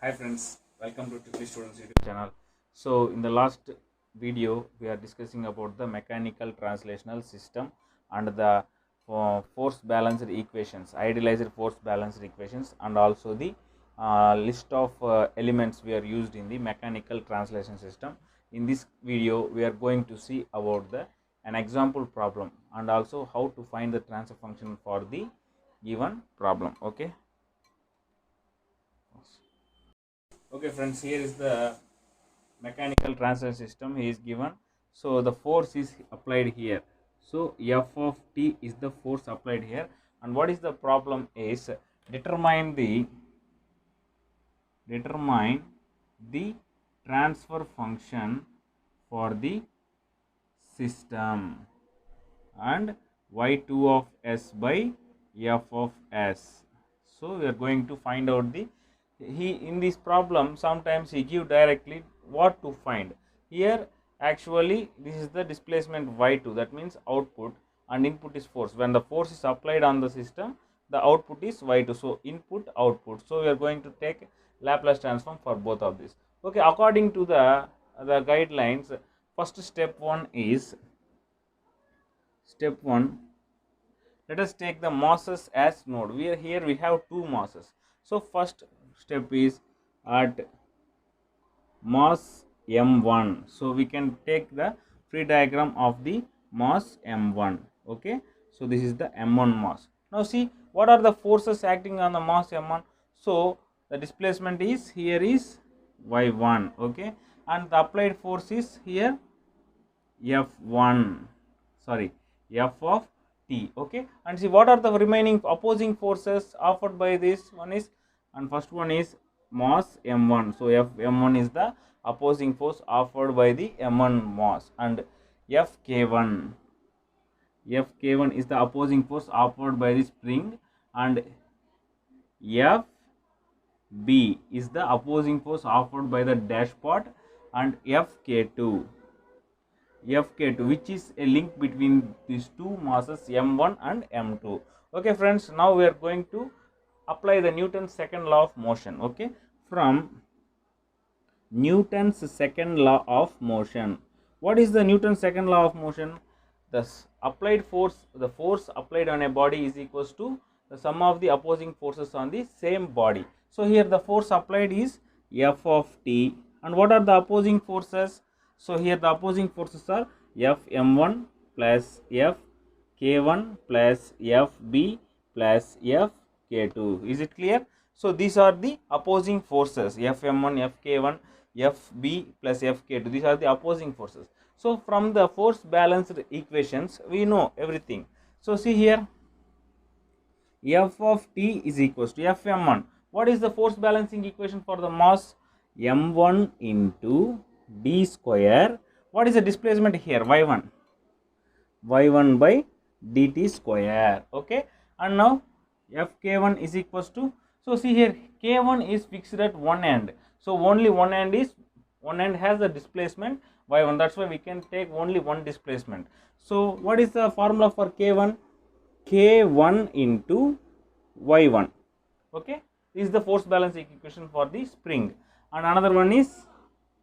Hi friends, welcome to Triple Students YouTube channel. So in the last video we are discussing about the mechanical translational system and the force balanced equations, idealized force balanced equations, and also the list of elements we are used in the mechanical translation system. In this video we are going to see about an example problem and also how to find the transfer function for the given problem. Okay friends, here is the mechanical transfer system he is given. So the force is applied here. So F of t is the force applied here, and what is the problem is determine the transfer function for the system and y2 of s by f of s. So we are going to find out the in this problem sometimes he give directly what to find. Here actually this is the displacement y2, that means output, and input is force. When the force is applied on the system, the output is y2. So input output. So we are going to take Laplace transform for both of these. Okay, according to the guidelines, first step 1 is step 1. Let us take the masses as node. We have two masses. So first step is at mass m1. So we can take the free diagram of the mass m1. Okay, so this is the m1 mass. Now see what are the forces acting on the mass m1. So the displacement is here is y1. Okay, and the applied force is here f1, sorry, f of t. Okay, and see what are the remaining opposing forces offered by this one is, and first one is mass m1. So m1 is the opposing force offered by the m1 mass, and fk1 is the opposing force offered by the spring, and fb is the opposing force offered by the dashpot, and fk2 which is a link between these two masses m1 and m2. Okay friends, now we are going to apply the Newton's second law of motion. Okay, from Newton's second law of motion, what is the Newton's second law of motion? The applied force, the force applied on a body is equals to the sum of the opposing forces on the same body. So here the force applied is f of t, and what are the opposing forces? So here the opposing forces are fm1 plus fk1 plus fb plus fk2. Is it clear? So these are the opposing forces, fm1, fk1, fb plus fk2. These are the opposing forces. So from the force balanced equations we know everything. So see here, f of t is equals to fm1. What is the force balancing equation for the mass? m1 into d square. What is the displacement here? y1 by dt square. Okay, and now fk1 is equals to, so see here k1 is fixed at one end, so only one end has the displacement y1. That's why we can take only one displacement. So what is the formula for k1? k1 into y1. Okay, this is the force balance equation for the spring. And another one is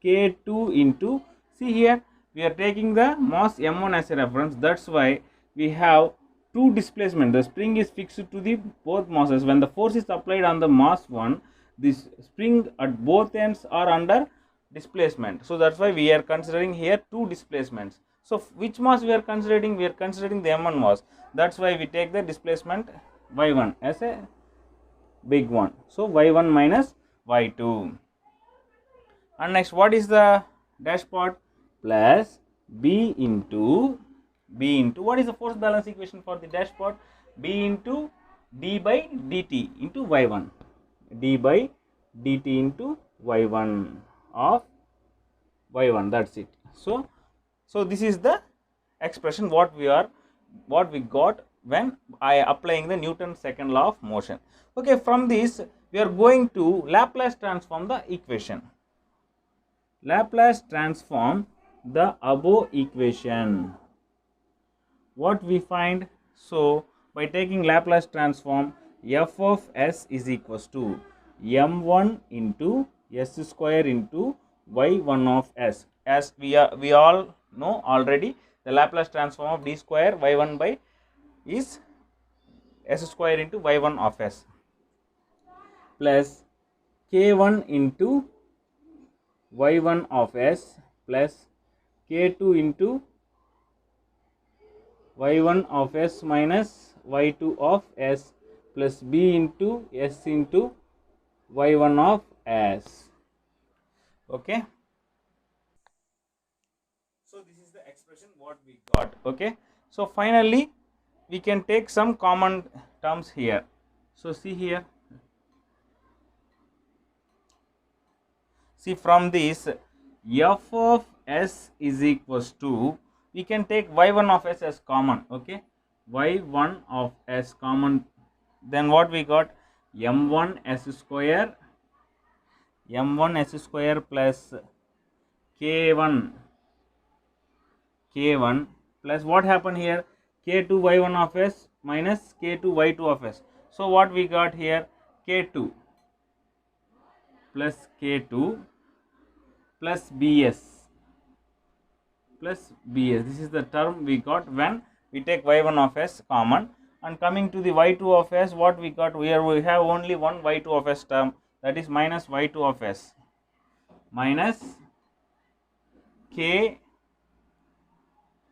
k2 into, see here we are taking the mass m1 as a reference, that's why we have two displacement. The spring is fixed to the both masses. When the force is applied on the mass 1, this spring at both ends are under displacement. So that's why we are considering here two displacements. So which mass we are considering? We are considering the m1 mass. That's why we take the displacement y1 as a big one. So y1 minus y2. And next, what is the dashpot? Plus b into what is the force balance equation for the dashpot? B into d by dt into y1, d by dt into y1 of y1. That's it. So this is the expression what we got when I applying the Newton's second law of motion. Okay, from this we are going to Laplace transform the equation. Laplace transform the above equation. What we find? So by taking Laplace transform, f of s is equals to m1 into s square into y1 of s. As we all know already, the Laplace transform of d square y1 by is s square into y1 of s plus k1 into y1 of s plus k2 into y1 of s minus y2 of s plus b into s into y1 of s. Okay, so this is the expression what we got. Okay, so finally we can take some common terms here. So see here, see from this f of s is equals to, we can take y1 of s as common. Okay, y1 of s common, then what we got, m1 s square plus k1 plus what happened here, k2 y1 of s minus k2 y2 of s. So what we got here, k2 plus k2 plus bs plus bs. This is the term we got when we take y1 of s common. And coming to the y2 of s, what we got here, we have only one y2 of s term, that is minus y2 of s minus k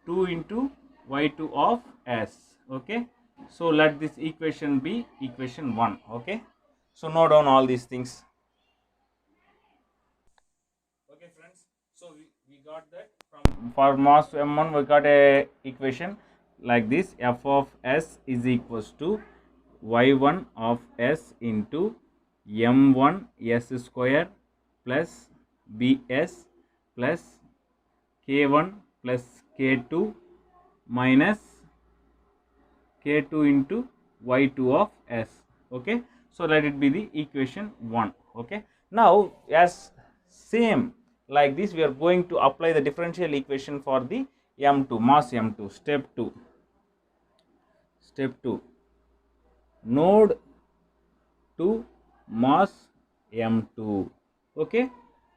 2 into y2 of s. Okay, so let this equation be equation 1. Okay, so note down all these things. Okay friends, so we got that from, for mass m1 we got a equation like this, f of s is equals to y1 of s into m1 s square plus bs plus k1 plus k2 minus k2 into y2 of s. Okay, so let it be the equation 1. Okay, now as same like this, we are going to apply the differential equation for the m2, mass m2. Step 2, node to mass m2. Okay,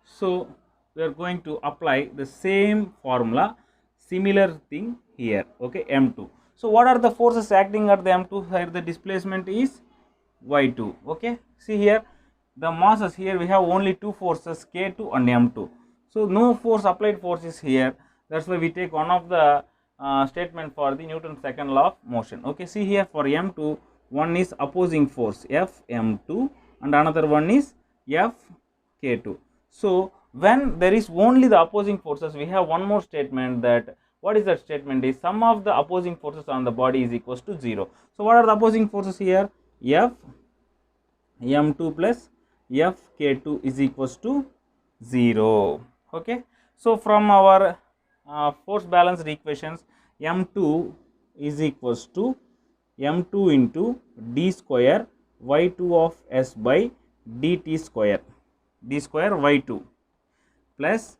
so we are going to apply the same formula, similar thing here. Okay, m2. So what are the forces acting at the m2? Here the displacement is y2. Okay, see here the masses, here we have only two forces, k2 and m2. So no force, applied force is here, that's why we take one of the statement for the Newton's second law of motion. Okay, see here for m2, one is opposing force f m2 and another one is f k2. So when there is only the opposing forces, we have one more statement, that what is that statement is sum of the opposing forces on the body is equals to 0. So what are the opposing forces here, f m2 plus f k2 is equals to 0. Okay, so from our force balanced equations, m2 is equals to m2 into d square y2 of s by dt square, d square y2 plus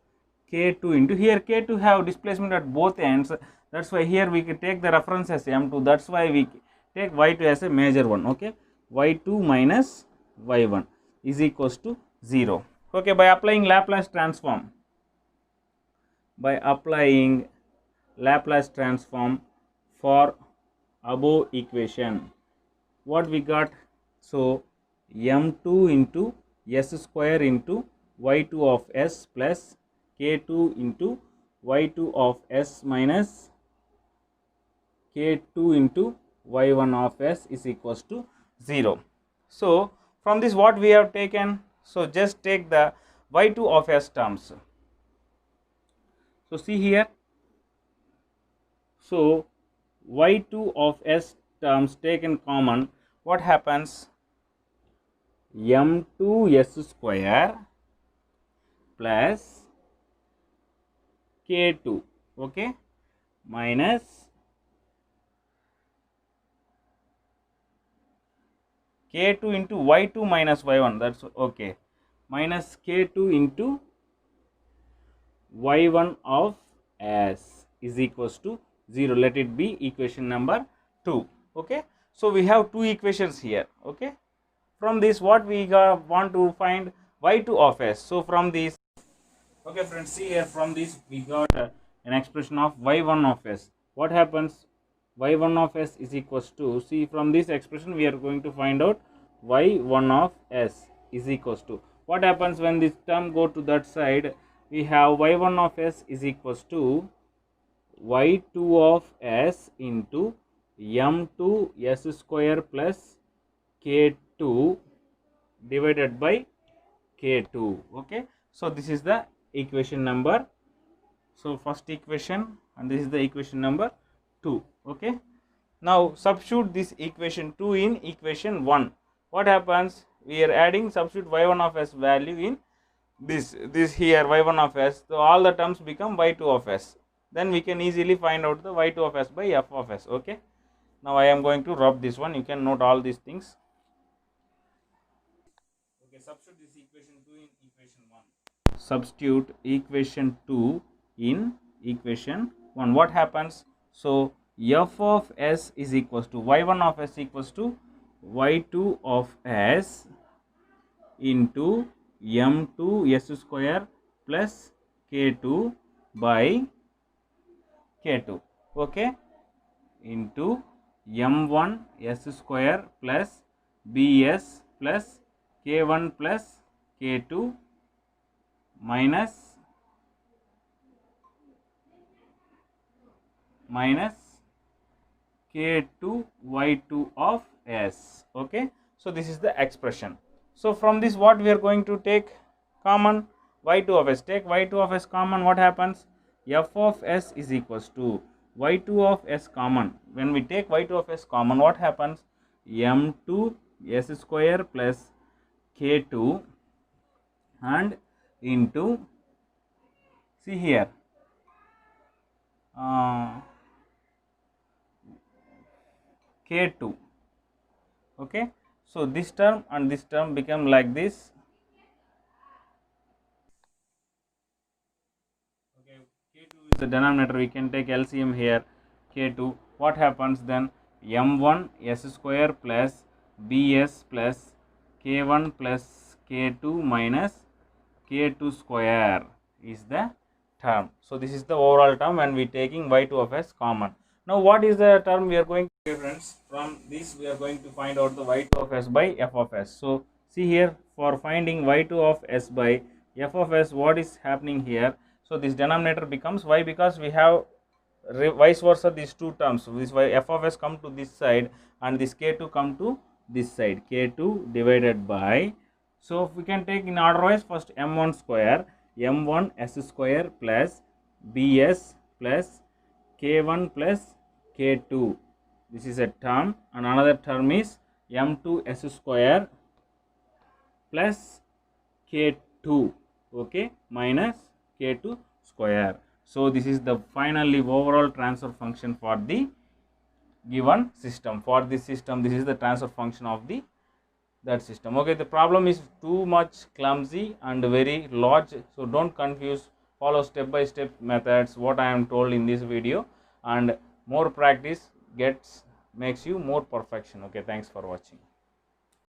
k2 into, here k2 have displacement at both ends, that's why here we can take the reference as m2, that's why we take y2 as a major one. Okay, y2 minus y1 is equals to 0. Okay, by applying Laplace transform, for above equation, what we got, so m2 into s square into y2 of s plus k2 into y2 of s minus k2 into y1 of s is equals to 0. So from this what we have taken, so just take the y2 of s terms. So see here, so y2 of s terms taken common, what happens, m2 s square plus k2, okay, minus k2 into y2 minus y1, that's okay, minus k2 into y1 of s is equals to 0. Let it be equation number 2. Okay, so we have two equations here. Okay, from this what we want to find y2 of s. So from this, okay friends, see here, from this we got an expression of y1 of s. What happens? Y1 of s is equals to, see from this expression we are going to find out y1 of s is equals to, what happens when this term go to that side, we have y1 of s is equals to y2 of s into m2 s square plus k2 divided by k2. Okay, so this is the equation number, so first equation, and this is the equation number 2. Okay, now substitute this equation 2 in equation 1. What happens? We are adding, substitute y1 of s value in this here y1 of s, so all the terms become y2 of s. Then we can easily find out the y2 of s by f of s. Okay, now I am going to rub this one, you can note all these things. Okay, substitute this equation 2 in equation 1. Substitute equation 2 in equation 1. What happens? So f of s is equals to y1 of s equals to y2 of s into m2 s square plus k2 by k2. Okay, into m1 s square plus bs plus k1 plus k2 minus k2 y2 of s. Okay, so this is the expression. So from this what we are going to take common, y2 of s. Take y2 of s common, what happens? F of s is equals to y2 of s common. When we take y2 of s common, what happens? m2 s square plus k2 and into, see here, k2. Okay, so this term and this term become like this. Okay, k2 is the denominator, we can take LCM here, k2. What happens then? m1 s square plus bs plus k1 plus k2 minus k2 square is the term. So this is the overall term when we taking y2 of s common. Now what is the term we are going to, friends? From this we are going to find out the y2 of s by f of s. So see here, for finding y2 of s by f of s, what is happening here? So this denominator becomes y, because we have vice versa these two terms. So this y f of s come to this side and this k2 come to this side, k2 divided by, so if we can take in order wise, first m1 square, m1 s square plus bs plus k1 plus k2, this is a term, and another term is m2 s square plus k2, okay, minus k2 square. So this is the finally overall transfer function for the given system. For this system, this is the transfer function of the that system. Okay, the problem is too much clumsy and very large, so don't confuse, follow step by step methods what I am told in this video, and more practice makes you more perfection. Okay, thanks for watching.